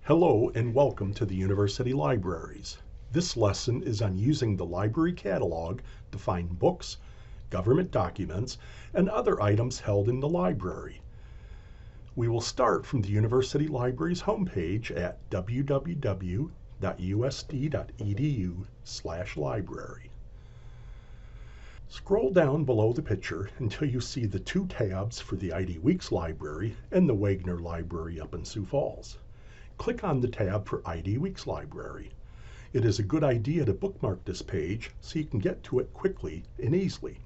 Hello and welcome to the University Libraries. This lesson is on using the library catalog to find books, government documents, and other items held in the library. We will start from the University Library's homepage at www.usd.edu/library. Scroll down below the picture until you see the two tabs for the ID Weeks Library and the Wagner Library up in Sioux Falls. Click on the tab for ID Weeks Library. It is a good idea to bookmark this page so you can get to it quickly and easily.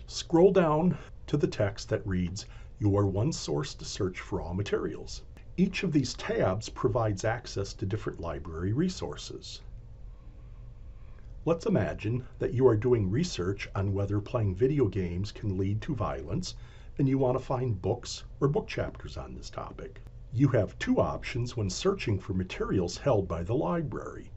Scroll down to the text that reads, "Your one source to search for all materials." Each of these tabs provides access to different library resources. Let's imagine that you are doing research on whether playing video games can lead to violence, and you want to find books or book chapters on this topic. You have two options when searching for materials held by the library.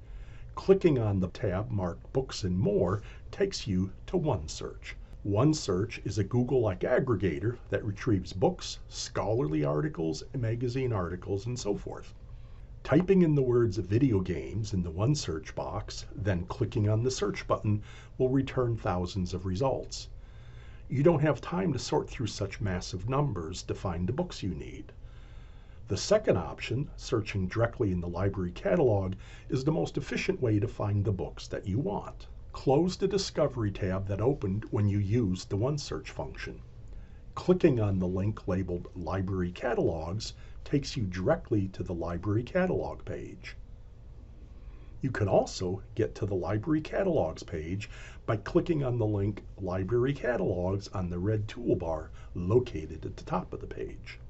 Clicking on the tab marked Books and More takes you to OneSearch. OneSearch is a Google-like aggregator that retrieves books, scholarly articles, magazine articles, and so forth. Typing in the words video games in the OneSearch box, then clicking on the search button will return thousands of results. You don't have time to sort through such massive numbers to find the books you need. The second option, searching directly in the library catalog, is the most efficient way to find the books that you want. Close the Discovery tab that opened when you used the OneSearch function. Clicking on the link labeled Library Catalogs takes you directly to the Library Catalog page. You can also get to the Library Catalogs page by clicking on the link Library Catalogs on the red toolbar located at the top of the page.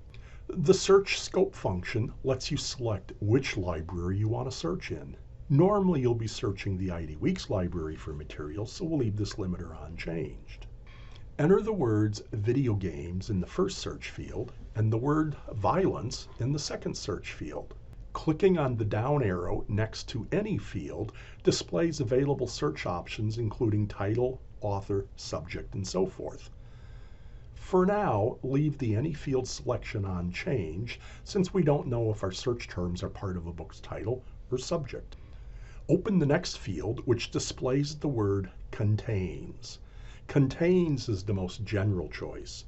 The Search Scope function lets you select which library you want to search in. Normally you'll be searching the ID Weeks Library for materials, so we'll leave this limiter unchanged. Enter the words video games in the first search field and the word violence in the second search field. Clicking on the down arrow next to any field displays available search options including title, author, subject, and so forth. For now, leave the Any Field selection unchanged since we don't know if our search terms are part of a book's title or subject. Open the next field, which displays the word Contains. Contains is the most general choice.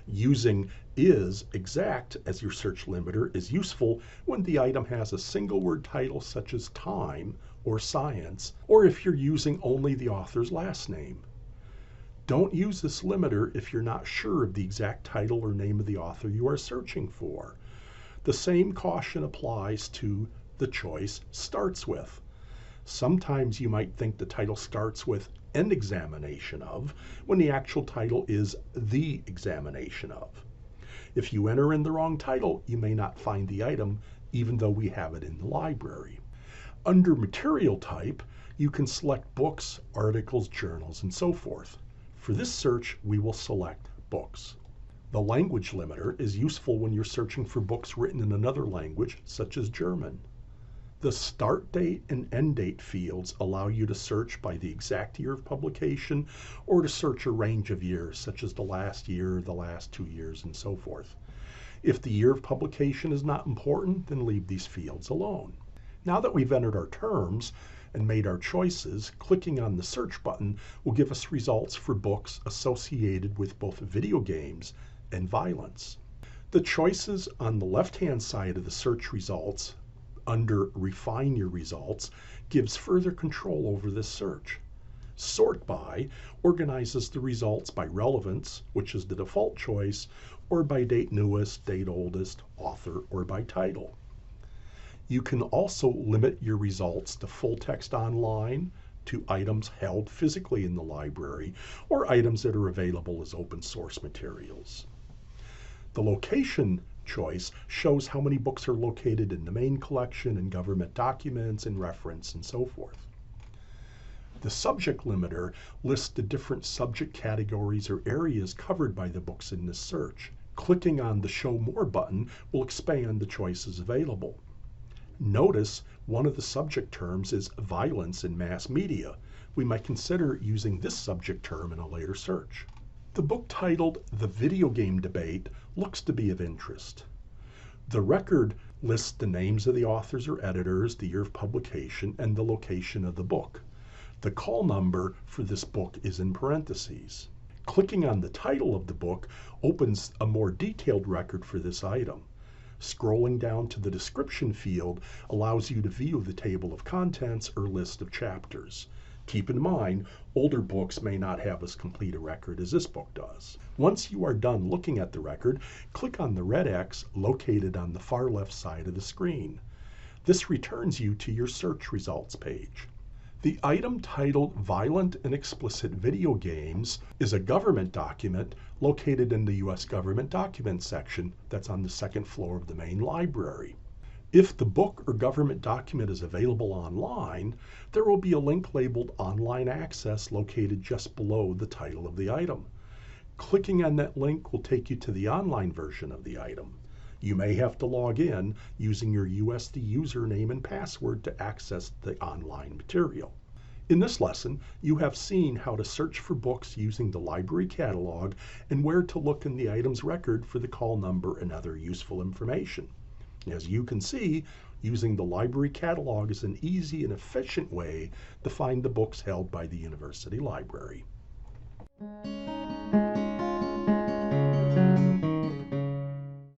Using is exact as your search limiter is useful when the item has a single word title such as time or science, or if you're using only the author's last name. Don't use this limiter if you're not sure of the exact title or name of the author you are searching for. The same caution applies to the choice starts with. Sometimes you might think the title starts with an examination of, when the actual title is the examination of. If you enter in the wrong title, you may not find the item, even though we have it in the library. Under material type, you can select books, articles, journals, and so forth. For this search, we will select books. The language limiter is useful when you're searching for books written in another language, such as German. The start date and end date fields allow you to search by the exact year of publication or to search a range of years, such as the last year, the last 2 years, and so forth. If the year of publication is not important, then leave these fields alone. Now that we've entered our terms and made our choices, clicking on the search button will give us results for books associated with both video games and violence. The choices on the left-hand side of the search results under Refine Your Results gives further control over this search. Sort By organizes the results by relevance, which is the default choice, or by date newest, date oldest, author, or by title. You can also limit your results to full text online, to items held physically in the library, or items that are available as open source materials. The location choice shows how many books are located in the main collection and government documents and reference and so forth. The subject limiter lists the different subject categories or areas covered by the books in this search. Clicking on the Show More button will expand the choices available. Notice one of the subject terms is violence in mass media. We might consider using this subject term in a later search. The book titled The Video Game Debate looks to be of interest. The record lists the names of the authors or editors, the year of publication, and the location of the book. The call number for this book is in parentheses. Clicking on the title of the book opens a more detailed record for this item. Scrolling down to the description field allows you to view the table of contents or list of chapters. Keep in mind, older books may not have as complete a record as this book does. Once you are done looking at the record, click on the red X located on the far left side of the screen. This returns you to your search results page. The item titled Violent and Explicit Video Games is a government document located in the U.S. Government Documents section that's on the second floor of the main library. If the book or government document is available online, there will be a link labeled Online Access located just below the title of the item. Clicking on that link will take you to the online version of the item. You may have to log in using your USD username and password to access the online material. In this lesson, you have seen how to search for books using the library catalog and where to look in the item's record for the call number and other useful information. As you can see, using the library catalog is an easy and efficient way to find the books held by the university library.